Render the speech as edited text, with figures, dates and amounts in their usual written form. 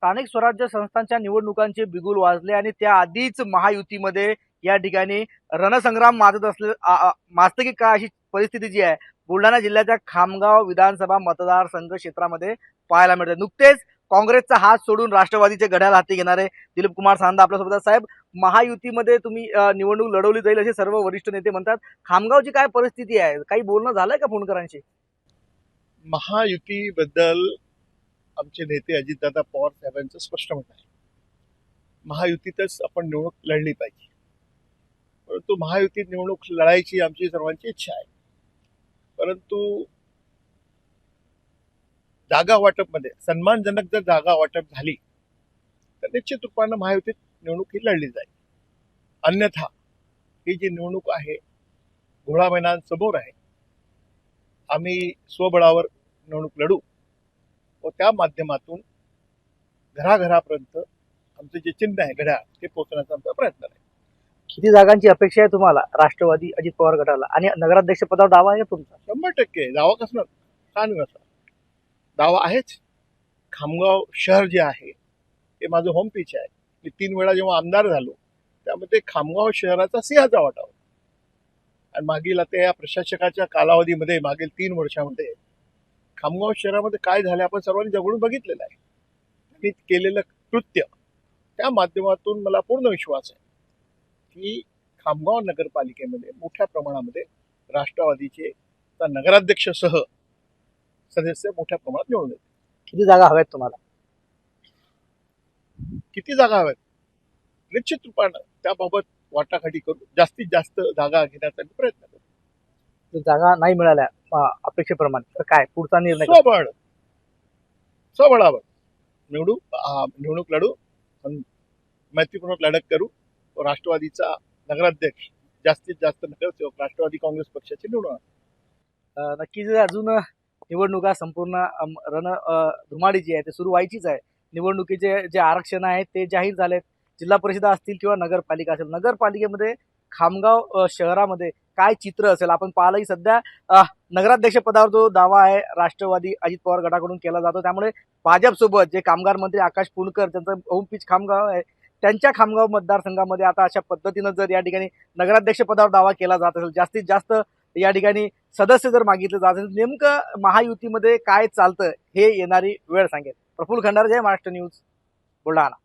स्थानिक स्वराज्य संस्थांच्या निवडणुकांचे बिगुल वाजले आणि त्याआधीच महायुतीमध्ये या ठिकाणी रणसंग्राम माजत माजतं की काय अशी परिस्थिती जी आहे बुलढाणा जिल्ह्याच्या खामगाव विधानसभा मतदारसंघ क्षेत्रामध्ये पाहायला मिळते। नुकतेच काँग्रेसचा हात सोडून राष्ट्रवादीचे घड्याळ हाती घेणारे दिलीप कुमार सांदा आपल्यासोबत आहेत। साहेब, महायुतीमध्ये तुम्ही निवडणूक लढवली जाईल असे सर्व वरिष्ठ नेते म्हणतात। खामगावची काय परिस्थिती आहे? काही बोलणं झालंय का पुणकरांशी? महायुतीबद्दल आमचे नेते अजितदादा पवार साहेबांचं स्पष्ट मत आहे। महायुतीतच आपण निवडणूक लढली पाहिजे, परंतु महायुतीत निवडणूक लढायची आमची सर्वांची इच्छा आहे। परंतु जागा वाटपमध्ये सन्मानजनक जर जागा वाटप झाली तर निश्चित रूपानं महायुतीत निवडणूक ही लढली जाईल। अन्यथा ही जी निवडणूक आहे घोडा मैदान समोर आहे, आम्ही स्वबळावर निवडणूक लढू व त्या माध्यमातून घराघरापर्यंत आमचे जे चिन्ह आहे घड्याळ ते पोहोचण्याचा आमचा प्रयत्न आहे। किती जागांची अपेक्षा आहे तुम्हाला राष्ट्रवादी अजित पवार गटाला आणि नगराध्यक्ष पदावर दावा आहे का तुमचा? 100% दावा कसणार, का नसणार, दावा आहेच। खामगाव शहर जे आहे ते माझं होम पिच आहे। मी 3 वेळा जेव्हा आमदार झालो त्यामध्ये खामगाव शहराचा सिंहाचा वाटा होता आणि मागील आता या प्रशासकाच्या कालावधीमध्ये मागील 3 वर्षामध्ये खामगाव शहरामध्ये काय झालं आपण सर्वांनी जवळून बघितलेलं आहे। त्यांनी केलेलं कृत्य त्या माध्यमातून मला पूर्ण विश्वास आहे की खामगाव नगरपालिकेमध्ये मोठ्या प्रमाणामध्ये राष्ट्रवादीचे नगराध्यक्षसह सदस्य मोठ्या प्रमाणात निवडून येतील। किती जागा हव्यात तुम्हाला? किती जागा हव्यात निश्चित रूपानं त्याबाबत वाटाघाटी करू, जास्तीत जास्त जागा घेण्याचा प्रयत्न करू। जर जागा नाही मिळाल्या अपेक्षेप्रमाणे तर काय पुढचा निर्णय? स्वबळावर निवडणूक लढू, मैत्रीपूर्ण लढत करू। राष्ट्रवादीचा नगराध्यक्ष जास्तीत जास्त नगरसेवक राष्ट्रवादी काँग्रेस पक्षाचे निवडून। नक्कीच अजून निवडणुका संपूर्ण धुमाळी जी आहे ते सुरू व्हायचीच आहे। निवडणुकीचे जे आरक्षण आहे ते जाहीर झालेत, जिल्हा परिषदा असतील किंवा नगरपालिका असेल। नगरपालिकेमध्ये खामगाव शहरामध्ये काय चित्र असेल आपण पाहिलं की सध्या नगराध्यक्ष पदावर जो दावा आहे राष्ट्रवादी अजित पवार गटाकडून केला जातो, त्यामुळे भाजपसोबत जे कामगार मंत्री आकाश पुणकर त्यांचं होम पिच खामगाव आहे, त्यांच्या खामगाव मतदारसंघामध्ये आता अशा पद्धतीनं जर या ठिकाणी नगराध्यक्ष पदावर दावा केला जात असेल, जास्तीत जास्त या ठिकाणी सदस्य जर मागितले जात असेल, नेमकं महायुतीमध्ये काय चालतं हे येणारी वेळ सांगेल। प्रफुल्ल खंडारे, जय महाराष्ट्र न्यूज, बुलढाणा।